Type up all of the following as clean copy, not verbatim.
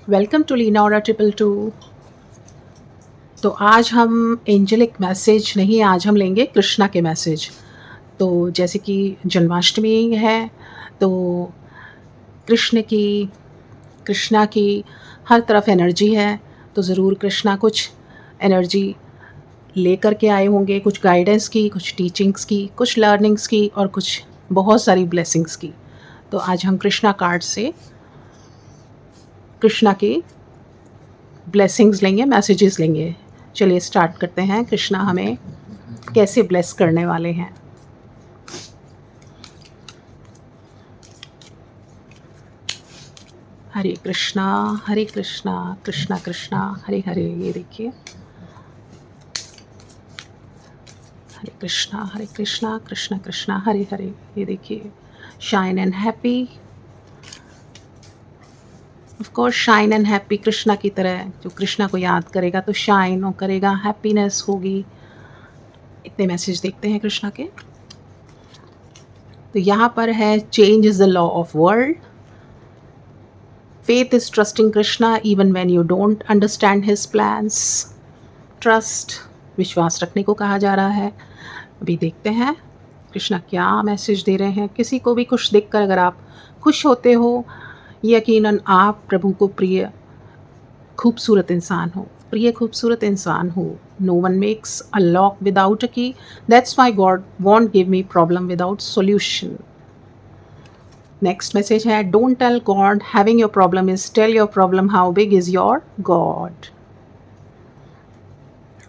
Welcome to लीनोरा 222। तो आज हम एंजेलिक मैसेज नहीं, आज हम लेंगे कृष्णा के मैसेज। तो जैसे कि जन्माष्टमी है, तो कृष्णा की हर तरफ एनर्जी है। तो ज़रूर कृष्णा कुछ एनर्जी लेकर के आए होंगे, कुछ गाइडेंस की, कुछ टीचिंग्स की, कुछ लर्निंग्स की और कुछ बहुत सारी ब्लेसिंग्स की। तो आज हम कृष्णा कार्ड से कृष्णा की ब्लेसिंग्स लेंगे, मैसेजेस लेंगे। चलिए स्टार्ट करते हैं। कृष्णा हमें कैसे ब्लेस करने वाले हैं। हरे कृष्णा कृष्णा कृष्णा हरे हरे। ये देखिए, हरे कृष्णा कृष्णा कृष्णा हरे हरे। ये देखिए, shine and happy. Of course shine and happy, Krishna की तरह। जो कृष्णा को याद करेगा तो शाइन करेगा, हैप्पीनेस होगी। इतने मैसेज देखते हैं कृष्णा के। तो यहाँ पर है, change is the law of world. Faith is trusting Krishna even when you don't understand his plans. Trust, विश्वास रखने को कहा जा रहा है। अभी देखते हैं कृष्णा क्या मैसेज दे रहे हैं। किसी को भी खुश देखकर अगर आप खुश होते हो, यकीनन आप प्रभु को खूबसूरत इंसान हो। No one makes a lock without a key. That's why God won't give me problem without solution. Next message है, don't tell God having your problem is tell your problem how big is your God.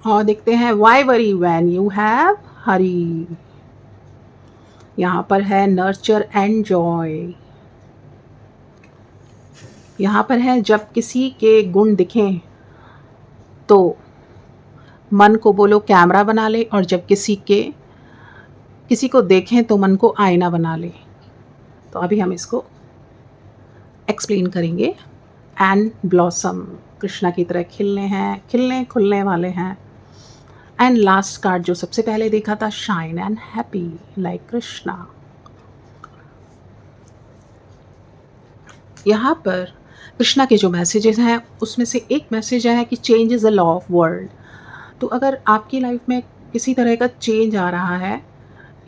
और देखते हैं, why worry when you have Hari. यहाँ पर है nurture and Joy. यहाँ पर है, जब किसी के गुण दिखें तो मन को बोलो कैमरा बना ले, और जब किसी को देखें तो मन को आईना बना ले। तो अभी हम इसको एक्सप्लेन करेंगे। एंड ब्लॉसम, कृष्णा की तरह खिलने खुलने वाले हैं। एंड लास्ट कार्ड जो सबसे पहले देखा था, shine and happy like Krishna. यहाँ पर कृष्णा के जो मैसेजेस हैं उसमें से एक मैसेज है कि change is the law of world. तो अगर आपकी लाइफ में किसी तरह का चेंज आ रहा है,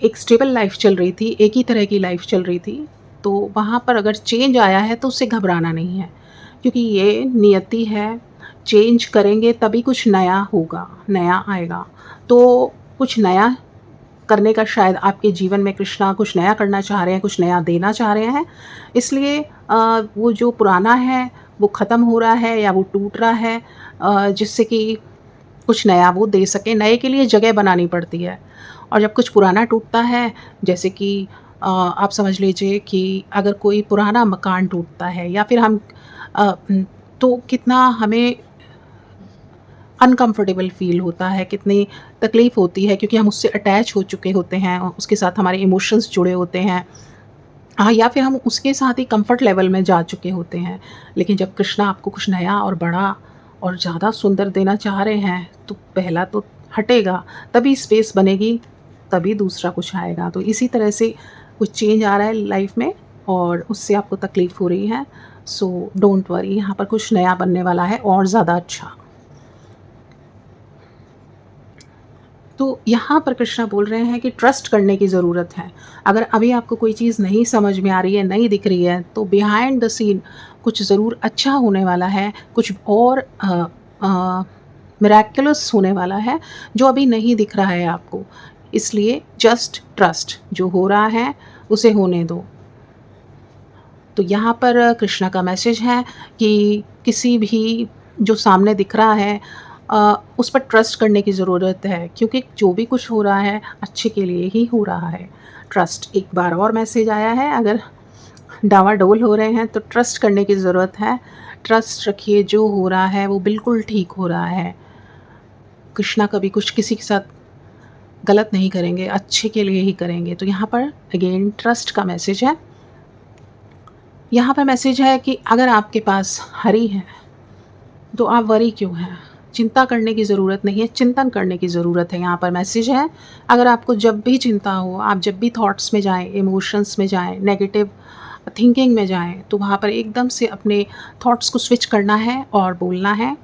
एक स्टेबल लाइफ चल रही थी, एक ही तरह की लाइफ चल रही थी, तो वहाँ पर अगर चेंज आया है तो उससे घबराना नहीं है, क्योंकि ये नियति है। चेंज करेंगे तभी कुछ नया होगा, नया आएगा। तो कुछ नया करने का शायद आपके जीवन में कृष्णा कुछ नया करना चाह रहे हैं, कुछ नया देना चाह रहे हैं। इसलिए वो जो पुराना है वो ख़त्म हो रहा है या वो टूट रहा है, जिससे कि कुछ नया वो दे सके। नए के लिए जगह बनानी पड़ती है। और जब कुछ पुराना टूटता है, जैसे कि आप समझ लीजिए कि अगर कोई पुराना मकान टूटता है या फिर तो कितना हमें अनकम्फ़र्टेबल फ़ील होता है, कितनी तकलीफ़ होती है, क्योंकि हम उससे अटैच हो चुके होते हैं, उसके साथ हमारे इमोशंस जुड़े होते हैं। हाँ, या फिर हम उसके साथ ही कम्फ़र्ट लेवल में जा चुके होते हैं। लेकिन जब कृष्णा आपको कुछ नया और बड़ा और ज़्यादा सुंदर देना चाह रहे हैं, तो पहला तो हटेगा, तभी स्पेस बनेगी, तभी दूसरा कुछ आएगा। तो इसी तरह से कुछ चेंज आ रहा है लाइफ़ में और उससे आपको तकलीफ़ हो रही है। सो डोंट वरी, यहाँ पर कुछ नया बनने वाला है और ज़्यादा अच्छा। तो यहाँ पर कृष्णा बोल रहे हैं कि ट्रस्ट करने की ज़रूरत है। अगर अभी आपको कोई चीज़ नहीं समझ में आ रही है, नहीं दिख रही है, तो बिहाइंड द सीन कुछ ज़रूर अच्छा होने वाला है, कुछ और मिरेक्युलस होने वाला है जो अभी नहीं दिख रहा है आपको। इसलिए जस्ट ट्रस्ट, जो हो रहा है उसे होने दो। तो यहाँ पर कृष्णा का मैसेज है कि किसी भी जो सामने दिख रहा है, उस पर ट्रस्ट करने की ज़रूरत है, क्योंकि जो भी कुछ हो रहा है अच्छे के लिए ही हो रहा है। ट्रस्ट, एक बार और मैसेज आया है, अगर डावाडोल हो रहे हैं तो ट्रस्ट करने की ज़रूरत है। ट्रस्ट रखिए, जो हो रहा है वो बिल्कुल ठीक हो रहा है। कृष्णा कभी कुछ किसी के साथ गलत नहीं करेंगे, अच्छे के लिए ही करेंगे। तो यहाँ पर अगेन ट्रस्ट का मैसेज है। यहाँ पर मैसेज है कि अगर आपके पास हरी है तो आप वरी क्यों हैं, चिंता करने की ज़रूरत नहीं है, चिंतन करने की ज़रूरत है। यहाँ पर मैसेज है, अगर आपको जब भी चिंता हो, आप जब भी थॉट्स में जाएं, इमोशंस में जाएं, नेगेटिव थिंकिंग में जाएँ, तो वहाँ पर एकदम से अपने थॉट्स को स्विच करना है और बोलना है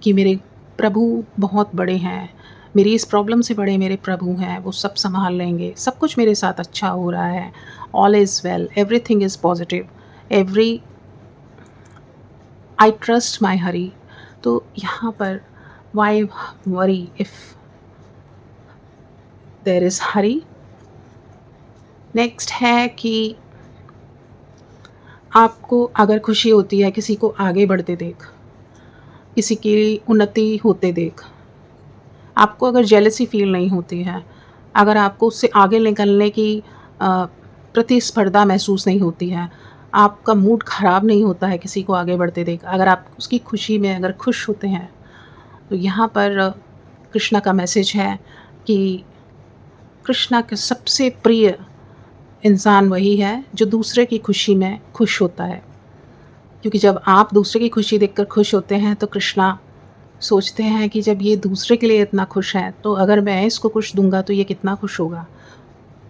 कि मेरे प्रभु बहुत बड़े हैं, मेरी इस प्रॉब्लम से बड़े मेरे प्रभु हैं, वो सब सँभाल लेंगे, सब कुछ मेरे साथ अच्छा हो रहा है, all is well, everything is positive, every I trust my Hari. तो यहाँ पर why worry if there is Hari. Next है कि आपको अगर खुशी होती है किसी को आगे बढ़ते देख, किसी की उन्नति होते देख, आपको अगर जेलसी फ़ील नहीं होती है, अगर आपको उससे आगे निकलने की प्रतिस्पर्धा महसूस नहीं होती है, आपका मूड ख़राब नहीं होता है किसी को आगे बढ़ते देख, अगर आप उसकी खुशी में अगर खुश होते हैं, तो यहाँ पर कृष्णा का मैसेज है कि कृष्णा के सबसे प्रिय इंसान वही है जो दूसरे की खुशी में खुश होता है। क्योंकि जब आप दूसरे की खुशी देखकर खुश होते हैं तो कृष्णा सोचते हैं कि जब ये दूसरे के लिए इतना खुश है तो अगर मैं इसको कुछ दूंगा तो ये कितना खुश होगा।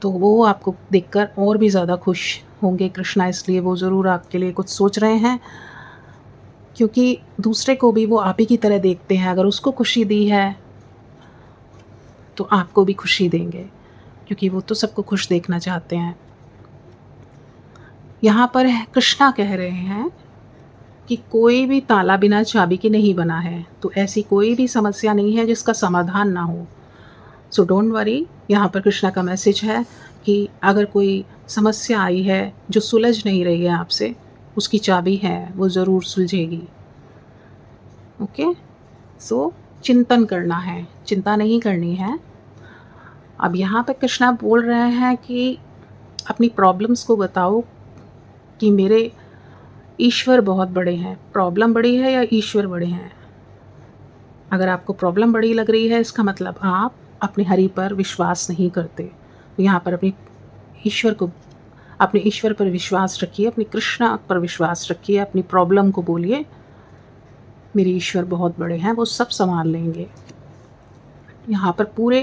तो वो आपको देखकर और भी ज़्यादा खुश होंगे कृष्णा, इसलिए वो ज़रूर आपके लिए कुछ सोच रहे हैं, क्योंकि दूसरे को भी वो आप ही की तरह देखते हैं। अगर उसको खुशी दी है तो आपको भी खुशी देंगे, क्योंकि वो तो सबको खुश देखना चाहते हैं। यहाँ पर कृष्णा कह रहे हैं कि कोई भी ताला बिना चाबी के नहीं बना है, तो ऐसी कोई भी समस्या नहीं है जिसका समाधान ना हो। So don't worry. यहाँ पर कृष्णा का मैसेज है कि अगर कोई समस्या आई है जो सुलझ नहीं रही है आपसे, उसकी चाबी है, वो ज़रूर सुलझेगी। ओके, सो चिंतन करना है, चिंता नहीं करनी है। अब यहाँ पर कृष्णा बोल रहे हैं कि अपनी प्रॉब्लम्स को बताओ कि मेरे ईश्वर बहुत बड़े हैं। प्रॉब्लम बड़ी है या ईश्वर बड़े हैं? अगर आपको प्रॉब्लम बड़ी लग रही है, इसका मतलब आप अपने हरि पर विश्वास नहीं करते। तो यहाँ पर अपने ईश्वर पर विश्वास रखिए, अपने कृष्णा पर विश्वास रखिए, अपनी प्रॉब्लम को बोलिए मेरे ईश्वर बहुत बड़े हैं, वो सब संभाल लेंगे। यहाँ पर पूरे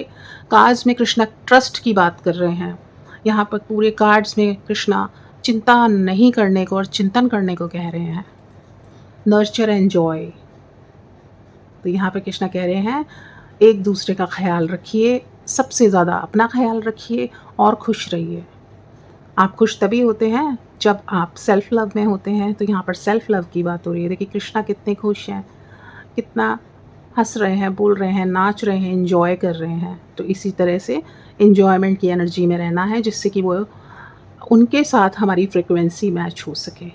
कार्ड्स में कृष्णा ट्रस्ट की बात कर रहे हैं। यहाँ पर पूरे कार्ड्स में कृष्णा चिंता नहीं करने को और चिंतन करने को कह रहे हैं। Nurture and Joy. तो यहाँ पर कृष्णा कह रहे हैं एक दूसरे का ख्याल रखिए, सबसे ज़्यादा अपना ख्याल रखिए और खुश रहिए। आप खुश तभी होते हैं जब आप सेल्फ लव में होते हैं। तो यहाँ पर सेल्फ लव की बात हो रही है। देखिए कृष्णा कितने खुश हैं, कितना हंस रहे हैं, बोल रहे हैं, नाच रहे हैं, एंजॉय कर रहे हैं। तो इसी तरह से एंजॉयमेंट की एनर्जी में रहना है, जिससे कि वो उनके साथ हमारी फ्रिक्वेंसी मैच हो सके,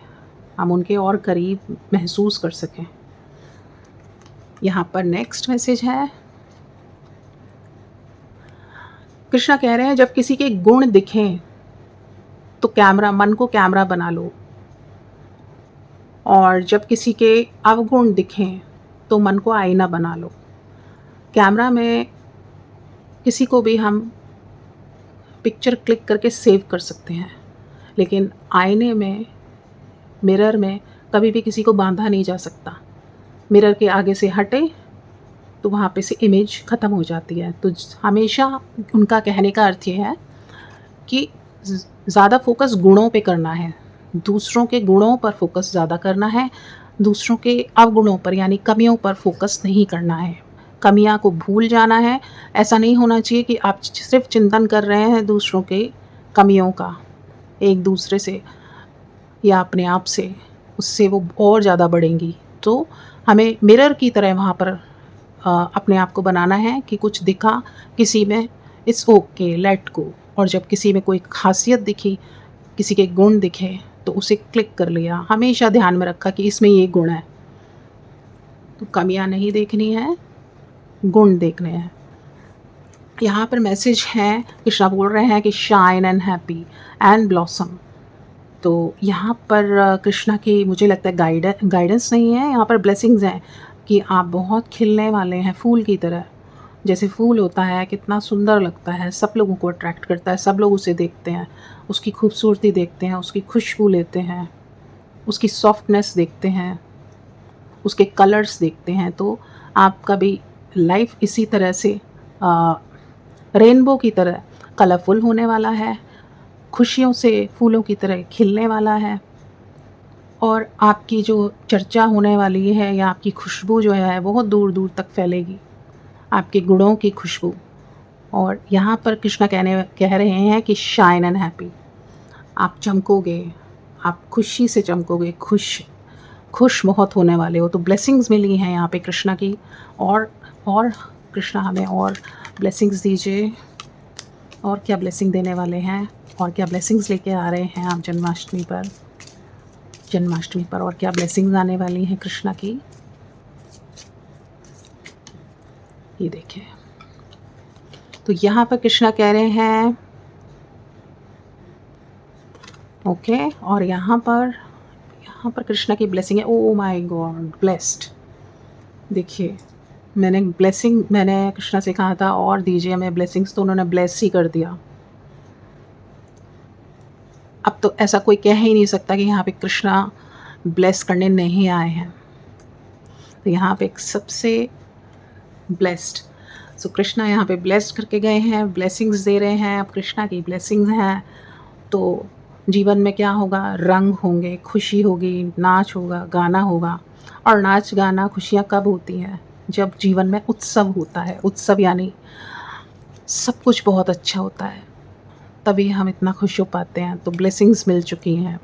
हम उनके और करीब महसूस कर सकें। यहाँ पर नेक्स्ट मैसेज है, कृष्णा कह रहे हैं जब किसी के गुण दिखें तो मन को कैमरा बना लो, और जब किसी के अवगुण दिखें तो मन को आईना बना लो। कैमरा में किसी को भी हम पिक्चर क्लिक करके सेव कर सकते हैं, लेकिन आईने में, मिरर में कभी भी किसी को बांधा नहीं जा सकता। मिरर के आगे से हटे तो वहाँ पे से इमेज ख़त्म हो जाती है। तो हमेशा उनका कहने का अर्थ ये है कि ज़्यादा फोकस गुणों पे करना है, दूसरों के गुणों पर फोकस ज़्यादा करना है, दूसरों के अवगुणों पर यानी कमियों पर फोकस नहीं करना है। कमियां को भूल जाना है। ऐसा नहीं होना चाहिए कि आप सिर्फ चिंतन कर रहे हैं दूसरों के कमियों का, एक दूसरे से या अपने आप से, उससे वो और ज़्यादा बढ़ेंगी। तो हमें मिरर की तरह वहाँ पर अपने आप को बनाना है कि कुछ दिखा किसी में, इट्स ओके, लेट गो। और जब किसी में कोई खासियत दिखी, किसी के गुण दिखे, तो उसे क्लिक कर लिया। हमेशा ध्यान में रखा कि इसमें ये गुण है। तो कमियां नहीं देखनी है, गुण देखने हैं। यहाँ पर मैसेज है, कृष्णा बोल रहे हैं कि shine and happy and blossom. तो यहाँ पर कृष्णा की मुझे लगता है गाइडेंस नहीं है, यहाँ पर ब्लेसिंग्स हैं कि आप बहुत खिलने वाले हैं फूल की तरह। जैसे फूल होता है कितना सुंदर लगता है, सब लोगों को अट्रैक्ट करता है, सब लोग उसे देखते हैं, उसकी खूबसूरती देखते हैं, उसकी खुशबू लेते हैं, उसकी सॉफ्टनेस देखते हैं, उसके कलर्स देखते हैं। तो आपका भी लाइफ इसी तरह से रेनबो की तरह कलरफुल होने वाला है। खुशियों से फूलों की तरह खिलने वाला है और आपकी जो चर्चा होने वाली है या आपकी खुशबू जो है बहुत दूर दूर तक फैलेगी, आपके गुणों की खुशबू। और यहाँ पर कृष्णा कह रहे हैं कि शाइन एंड हैप्पी, आप चमकोगे, आप खुशी से चमकोगे, खुश बहुत होने वाले हो। तो ब्लेसिंग्स मिली हैं यहाँ पे कृष्णा की। और कृष्णा हमें और ब्लेसिंग्स दीजिए, और क्या ब्लेसिंग देने वाले हैं, और क्या ब्लेसिंग्स लेके आ रहे हैं आप जन्माष्टमी पर और क्या ब्लेसिंग्स आने वाली हैं कृष्णा की, ये देखें। तो यहाँ पर कृष्णा कह रहे हैं ओके, और यहाँ पर कृष्णा की ब्लेसिंग है। Oh my God, blessed. देखिए, मैंने कृष्णा से कहा था और दीजिए हमें ब्लेसिंग्स, तो उन्होंने ब्लेस ही कर दिया। अब तो ऐसा कोई कह ही नहीं सकता कि यहाँ पे कृष्णा ब्लेस करने नहीं आए हैं। तो यहाँ पे सबसे ब्लेस्ड, सो कृष्णा यहाँ पे ब्लेस्ड करके गए हैं, ब्लेसिंग्स दे रहे हैं। अब कृष्णा की ब्लेसिंग्स हैं तो जीवन में क्या होगा, रंग होंगे, खुशी होगी, नाच होगा, गाना होगा। और नाच गाना खुशियाँ कब होती हैं, जब जीवन में उत्सव होता है। उत्सव यानी सब कुछ बहुत अच्छा होता है, तभी हम इतना खुश हो पाते हैं। तो ब्लेसिंग्स मिल चुकी हैं।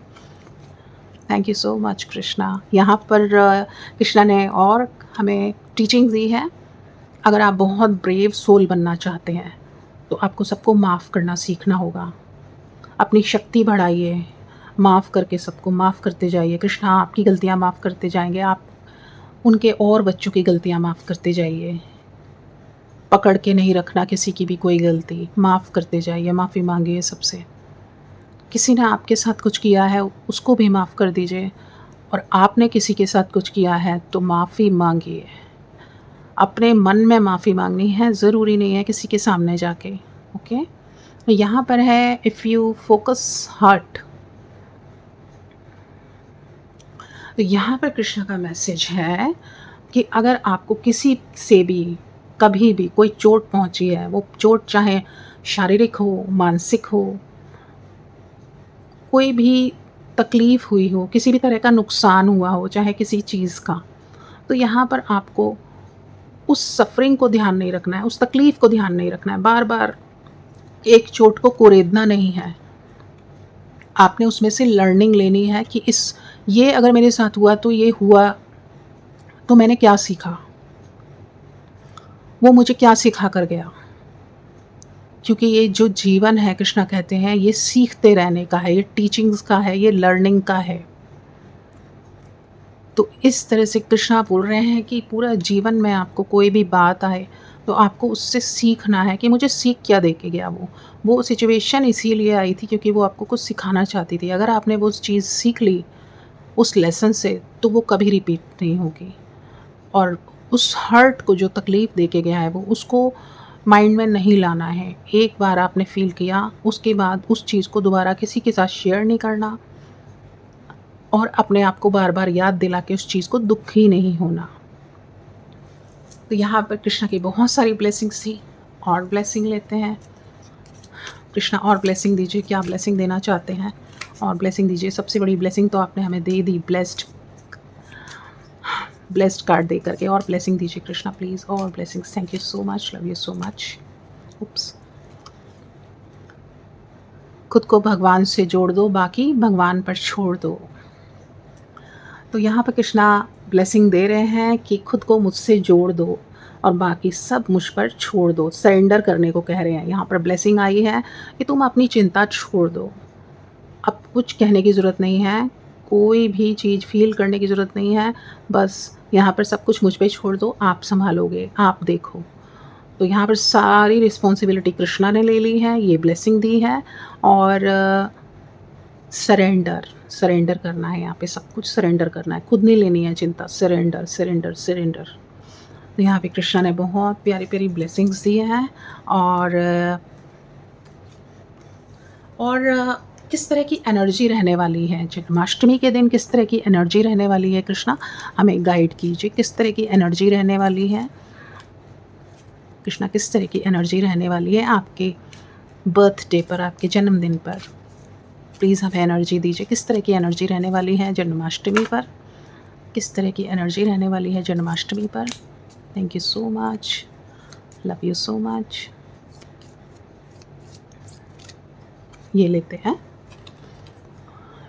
Thank you so much Krishna. यहाँ पर कृष्णा ने और हमें टीचिंग दी है, अगर आप बहुत ब्रेव सोल बनना चाहते हैं तो आपको सबको माफ़ करना सीखना होगा। अपनी शक्ति बढ़ाइए, माफ़ करके सबको माफ़ करते जाइए। कृष्णा आपकी गलतियाँ माफ़ करते जाएंगे, आप उनके और बच्चों की गलतियाँ माफ़ करते जाइए। पकड़ के नहीं रखना किसी की भी कोई गलती, माफ़ करते जाइए, माफ़ी मांगिए सबसे। किसी ने आपके साथ कुछ किया है उसको भी माफ़ कर दीजिए, और आपने किसी के साथ कुछ किया है तो माफ़ी मांगिए। अपने मन में माफ़ी मांगनी है, ज़रूरी नहीं है किसी के सामने जाके। ओके, यहाँ पर है इफ़ यू फोकस हार्ट। तो यहाँ पर कृष्ण का मैसेज है कि अगर आपको किसी से भी कभी भी कोई चोट पहुँची है, वो चोट चाहे शारीरिक हो, मानसिक हो, कोई भी तकलीफ़ हुई हो, किसी भी तरह का नुकसान हुआ हो, चाहे किसी चीज़ का, तो यहाँ पर आपको उस सफ़रिंग को ध्यान नहीं रखना है, उस तकलीफ़ को ध्यान नहीं रखना है, बार बार एक चोट को कुरेदना नहीं है। आपने उसमें से लर्निंग लेनी है कि ये अगर मेरे साथ हुआ तो ये हुआ, तो मैंने क्या सीखा, वो मुझे क्या सिखा कर गया। क्योंकि ये जो जीवन है, कृष्णा कहते हैं, ये सीखते रहने का है, ये टीचिंग्स का है, ये लर्निंग का है। तो इस तरह से कृष्णा बोल रहे हैं कि पूरा जीवन में आपको कोई भी बात आए तो आपको उससे सीखना है कि मुझे सीख क्या दे के गया वो सिचुएशन इसीलिए आई थी क्योंकि वो आपको कुछ सिखाना चाहती थी। अगर आपने वो चीज़ सीख ली उस लेसन से तो वो कभी रिपीट नहीं होगी, और उस हर्ट को जो तकलीफ़ दे के गया है वो उसको माइंड में नहीं लाना है। एक बार आपने फ़ील किया, उसके बाद उस चीज़ को दोबारा किसी के साथ शेयर नहीं करना, और अपने आप को बार बार याद दिला के उस चीज़ को दुखी नहीं होना। तो यहाँ पर कृष्णा की बहुत सारी ब्लेसिंग्स थी, और ब्लेसिंग लेते हैं। कृष्णा और ब्लेसिंग दीजिए, क्या ब्लेसिंग देना चाहते हैं, और ब्लेसिंग दीजिए। सबसे बड़ी ब्लेसिंग तो आपने हमें दे दी, ब्लेस्ड कार्ड दे करके, और ब्लेसिंग दीजिए कृष्णा प्लीज़, और blessings. Thank you so much, love you so much. Oops, खुद को भगवान से जोड़ दो, बाकी भगवान पर छोड़ दो। तो यहाँ पर कृष्णा ब्लेसिंग दे रहे हैं कि खुद को मुझसे जोड़ दो और बाकी सब मुझ पर छोड़ दो, सरेंडर करने को कह रहे हैं। यहाँ पर ब्लेसिंग आई है कि तुम अपनी चिंता छोड़ दो, अब कुछ कहने की ज़रूरत नहीं है, कोई भी चीज़ फील करने की ज़रूरत नहीं है, बस यहाँ पर सब कुछ मुझ पे छोड़ दो, आप संभालोगे, आप देखो। तो यहाँ पर सारी रिस्पॉन्सिबिलिटी कृष्णा ने ले ली है, ये ब्लेसिंग दी है, और सरेंडर करना है। यहाँ पे सब कुछ सरेंडर करना है, खुद नहीं लेनी है चिंता। Surrender surrender surrender. तो यहाँ पे कृष्णा ने बहुत प्यारी प्यारी ब्लेसिंग्स दी हैं, और किस तरह की एनर्जी रहने वाली है जन्माष्टमी के दिन, किस तरह की एनर्जी रहने वाली है, कृष्णा हमें गाइड कीजिए। किस तरह की एनर्जी रहने वाली है कृष्णा, किस तरह की एनर्जी रहने वाली है आपके बर्थडे पर, आपके जन्मदिन पर। प्लीज़ हमें एनर्जी दीजिए, किस तरह की एनर्जी रहने वाली है जन्माष्टमी पर, किस तरह की एनर्जी रहने वाली है जन्माष्टमी पर। Thank you so much, love you so much. ये लेते हैं।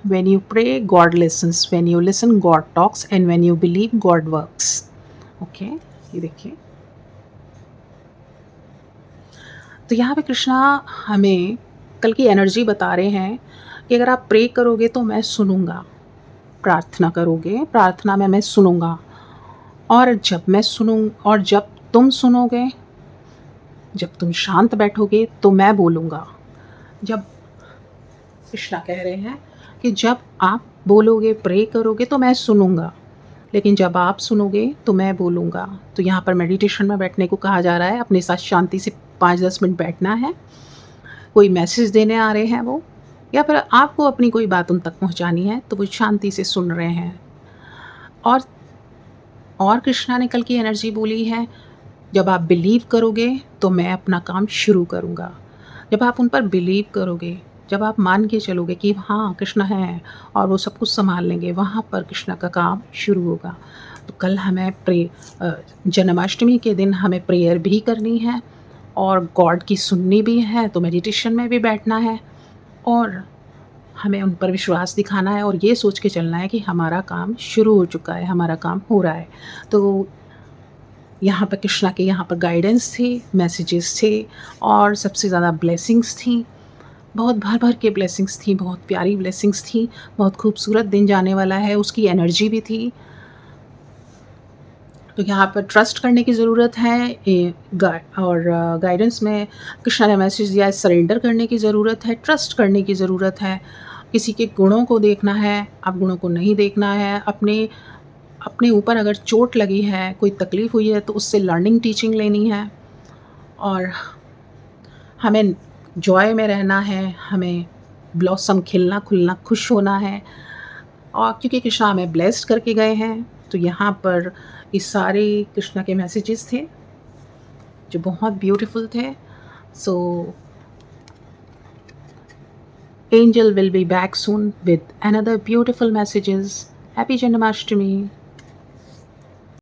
When you pray, God listens. When you listen, God talks. And when you believe, God works. Okay, ये देखिए। तो यहाँ पे कृष्णा हमें कल की एनर्जी बता रहे हैं कि अगर आप प्रे करोगे तो मैं सुनूंगा, प्रार्थना करोगे, प्रार्थना में मैं सुनूंगा, और जब मैं सुनूं, और जब तुम सुनोगे, जब तुम शांत बैठोगे तो मैं बोलूँगा। जब कृष्णा कह रहे हैं कि जब आप बोलोगे, प्रे करोगे तो मैं सुनूंगा, लेकिन जब आप सुनोगे तो मैं बोलूँगा। तो यहाँ पर मेडिटेशन में बैठने को कहा जा रहा है, अपने साथ शांति से 5-10 मिनट बैठना है। कोई मैसेज देने आ रहे हैं वो, या फिर आपको अपनी कोई बात उन तक पहुँचानी है, तो वो शांति से सुन रहे हैं। और कृष्णा ने कल की एनर्जी बोली है, जब आप बिलीव करोगे तो मैं अपना काम शुरू करूँगा। जब आप उन पर बिलीव करोगे, जब आप मान के चलोगे कि हाँ कृष्णा है और वो सब कुछ संभाल लेंगे, वहाँ पर कृष्णा का काम शुरू होगा। तो कल हमें जन्माष्टमी के दिन हमें प्रेयर भी करनी है और गॉड की सुननी भी है, तो मेडिटेशन में भी बैठना है और हमें उन पर विश्वास दिखाना है और ये सोच के चलना है कि हमारा काम शुरू हो चुका है, हमारा काम हो रहा है। तो यहाँ पर कृष्णा के यहाँ पर गाइडेंस थी, मैसेजेस थे और सबसे ज़्यादा ब्लेसिंग्स थी। बहुत भर-भर के ब्लेसिंग्स थी, बहुत प्यारी ब्लेसिंग्स थी, बहुत खूबसूरत दिन जाने वाला है, उसकी एनर्जी भी थी। तो यहाँ पर ट्रस्ट करने की ज़रूरत है, और गाइडेंस में कृष्णा ने मैसेज दिया है, सरेंडर करने की ज़रूरत है, ट्रस्ट करने की ज़रूरत है। किसी के गुणों को देखना है, आप गुणों को नहीं देखना है। अपने ऊपर अगर चोट लगी है, कोई तकलीफ़ हुई है, तो उससे लर्निंग टीचिंग लेनी है और हमें जॉय में रहना है, हमें ब्लॉसम खिलना खुलना, खुश होना है। और क्योंकि कृष्णा हमें ब्लेस्ड करके गए हैं, तो यहाँ पर ये सारे कृष्णा के मैसेजेस थे जो बहुत ब्यूटीफुल थे। So angel will be back soon with another beautiful messages. Happy Janmashtami.